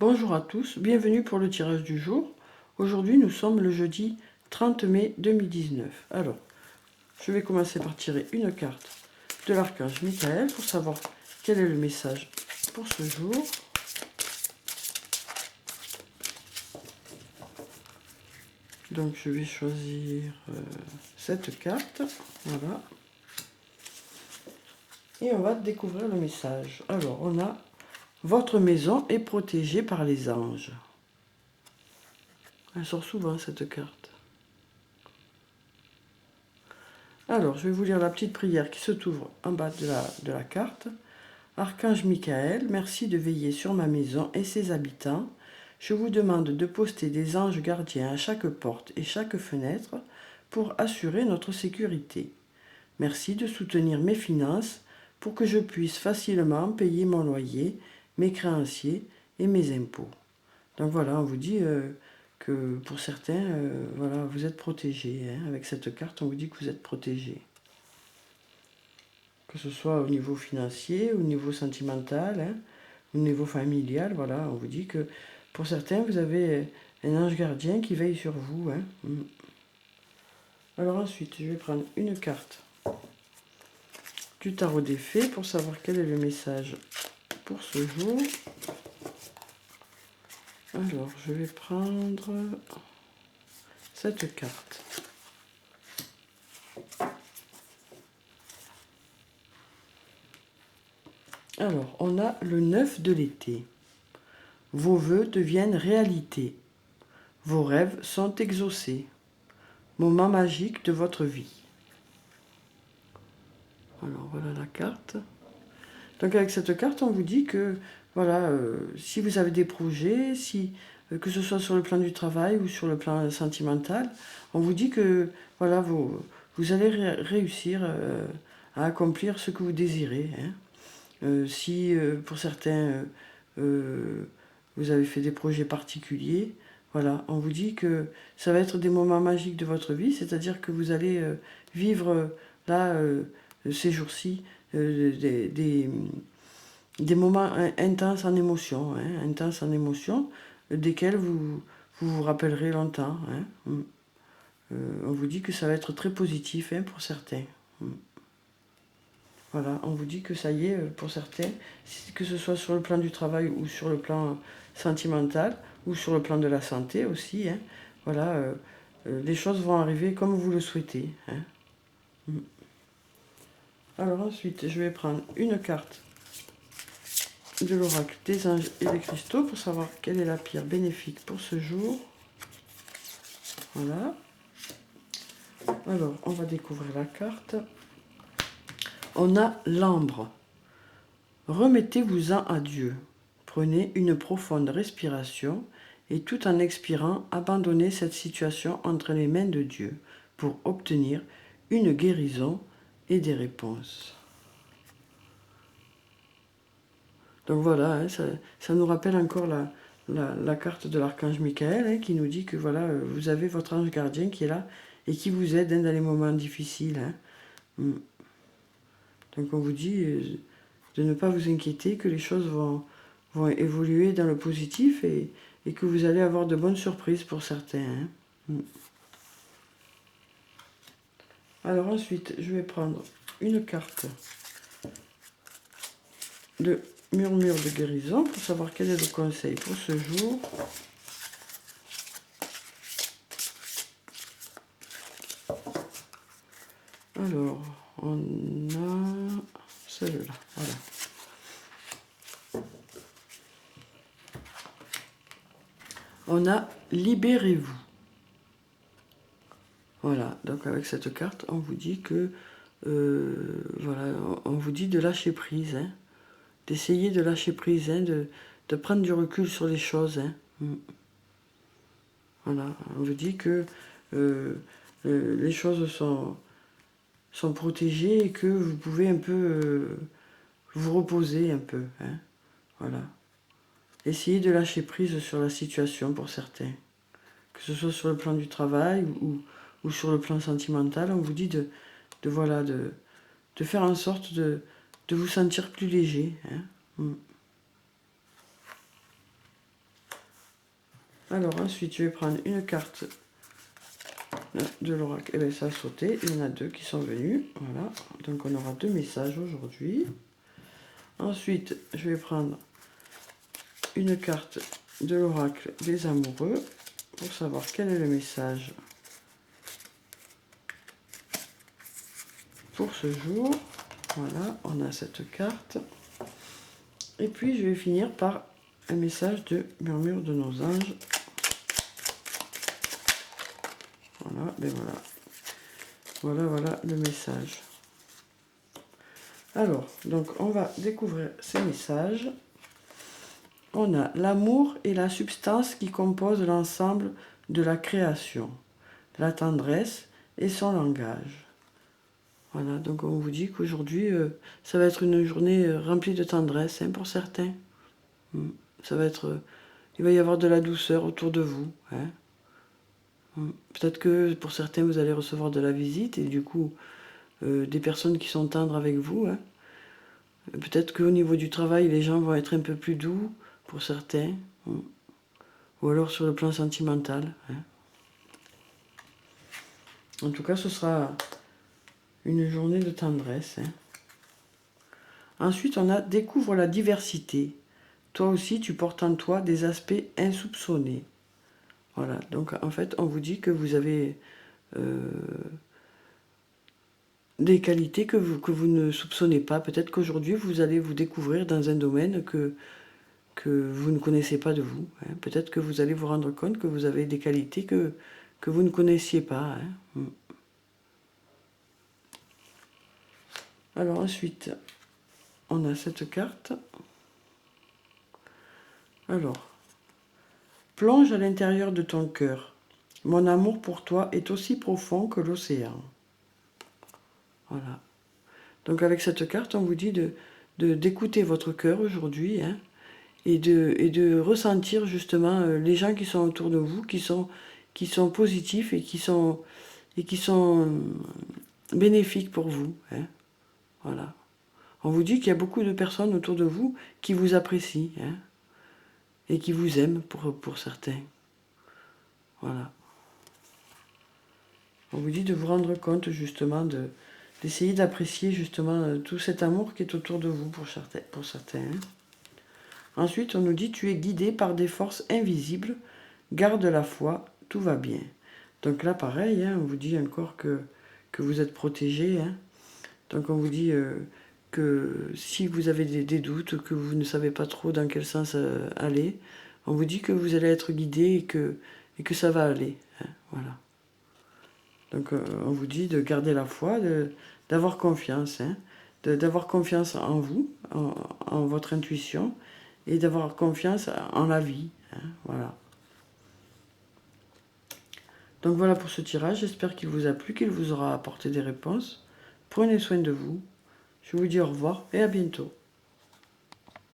Bonjour à tous, bienvenue pour le tirage du jour. Aujourd'hui, nous sommes le jeudi 30 mai 2019. Alors, je vais commencer par tirer une carte de l'archange Michael pour savoir quel est le message pour ce jour. Donc, je vais choisir cette carte. Voilà. Et on va découvrir le message. Alors, on a « Votre maison est protégée par les anges ». Elle sort souvent, cette carte. Alors, je vais vous lire la petite prière qui se trouve en bas de la carte. Archange Michael, merci de veiller sur ma maison et ses habitants. Je vous demande de poster des anges gardiens à chaque porte et chaque fenêtre pour assurer notre sécurité. Merci de soutenir mes finances pour que je puisse facilement payer mon loyer, mes créanciers et mes impôts. Donc voilà, on vous dit que pour certains, voilà, vous êtes protégés. Hein. Avec cette carte, on vous dit que vous êtes protégés. Que ce soit au niveau financier, au niveau sentimental, hein, au niveau familial, voilà, on vous dit que pour certains, vous avez un ange gardien qui veille sur vous. Hein. Alors ensuite, je vais prendre une carte du tarot des fées pour savoir quel est le message pour ce jour. Alors, je vais prendre cette carte. Alors, on a le 9 de l'été. Vos vœux deviennent réalité. Vos rêves sont exaucés. Moment magique de votre vie. Alors, voilà la carte. Donc, avec cette carte, on vous dit que, voilà, si vous avez des projets, que ce soit sur le plan du travail ou sur le plan sentimental, on vous dit que, voilà, vous allez réussir à accomplir ce que vous désirez. Hein. Si pour certains vous avez fait des projets particuliers, voilà, on vous dit que ça va être des moments magiques de votre vie, c'est-à-dire que vous allez vivre là, ces jours-ci, des moments intenses en émotion, hein, desquels vous rappellerez longtemps. Hein. On vous dit que ça va être très positif hein, pour certains. Voilà, on vous dit que ça y est, pour certains, que ce soit sur le plan du travail ou sur le plan sentimental, ou sur le plan de la santé aussi, hein, voilà, les choses vont arriver comme vous le souhaitez. Hein. Alors ensuite, je vais prendre une carte de l'oracle des anges et des cristaux pour savoir quelle est la pierre bénéfique pour ce jour. Voilà. Alors, on va découvrir la carte. On a l'ambre. Remettez-vous-en à Dieu. Prenez une profonde respiration et tout en expirant, abandonnez cette situation entre les mains de Dieu pour obtenir une guérison et des réponses. Donc voilà, hein, ça nous rappelle encore la carte de l'archange Michael hein, qui nous dit que voilà, vous avez votre ange gardien qui est là et qui vous aide hein, dans les moments difficiles. Hein. Donc on vous dit de ne pas vous inquiéter, que les choses vont évoluer dans le positif et que vous allez avoir de bonnes surprises pour certains. Hein. Alors ensuite, je vais prendre une carte de murmure de guérison pour savoir quel est le conseil pour ce jour. Alors, on a celle-là, voilà. On a « Libérez-vous ». Voilà, donc avec cette carte, on vous dit que, voilà, on vous dit de lâcher prise, hein, d'essayer de lâcher prise, hein, de prendre du recul sur les choses. Hein. Voilà, on vous dit que les choses sont protégées et que vous pouvez un peu vous reposer un peu. Hein. Voilà. Essayez de lâcher prise sur la situation pour certains. Que ce soit sur le plan du travail ou sur le plan sentimental, on vous dit de faire en sorte de vous sentir plus léger. Hein. Alors ensuite, je vais prendre une carte de l'oracle. Et bien ça a sauté, il y en a deux qui sont venus. Voilà, donc on aura deux messages aujourd'hui. Ensuite, je vais prendre une carte de l'oracle des amoureux pour savoir quel est le message pour ce jour. Voilà, on a cette carte. Et puis, je vais finir par un message de murmure de nos anges. Voilà, ben voilà. Voilà le message. Alors, donc on va découvrir ces messages. On a l'amour et la substance qui composent l'ensemble de la création, la tendresse et son langage. Voilà, donc on vous dit qu'aujourd'hui, ça va être une journée remplie de tendresse hein, pour certains. Ça va être, il va y avoir de la douceur autour de vous. Hein. Peut-être que pour certains, vous allez recevoir de la visite et du coup, des personnes qui sont tendres avec vous. Hein. Peut-être qu'au niveau du travail, les gens vont être un peu plus doux pour certains. Ou alors sur le plan sentimental. Hein. En tout cas, ce sera une journée de tendresse. Hein. Ensuite, on a découvre la diversité. Toi aussi, tu portes en toi des aspects insoupçonnés. Voilà, donc en fait, on vous dit que vous avez des qualités que vous ne soupçonnez pas. Peut-être qu'aujourd'hui, vous allez vous découvrir dans un domaine que vous ne connaissez pas de vous. Hein. Peut-être que vous allez vous rendre compte que vous avez des qualités que vous ne connaissiez pas. Hein. Alors ensuite, on a cette carte. Alors, plonge à l'intérieur de ton cœur. Mon amour pour toi est aussi profond que l'océan. Voilà. Donc avec cette carte, on vous dit d'écouter votre cœur aujourd'hui hein, et de ressentir justement les gens qui sont autour de vous, qui sont positifs et qui sont bénéfiques pour vous. Hein. Voilà. On vous dit qu'il y a beaucoup de personnes autour de vous qui vous apprécient hein, et qui vous aiment pour certains. Voilà. On vous dit de vous rendre compte justement d'essayer d'apprécier justement tout cet amour qui est autour de vous pour certains. Hein. Ensuite, on nous dit tu es guidé par des forces invisibles, garde la foi, tout va bien. Donc là, pareil, hein, on vous dit encore que vous êtes protégé. Hein. Donc on vous dit que si vous avez des doutes, que vous ne savez pas trop dans quel sens aller, on vous dit que vous allez être guidé et que ça va aller. Hein, voilà. Donc on vous dit de garder la foi, d'avoir confiance, hein, d'avoir confiance en vous, en votre intuition, et d'avoir confiance en la vie. Hein, voilà. Donc voilà pour ce tirage, j'espère qu'il vous a plu, qu'il vous aura apporté des réponses. Prenez soin de vous. Je vous dis au revoir et à bientôt.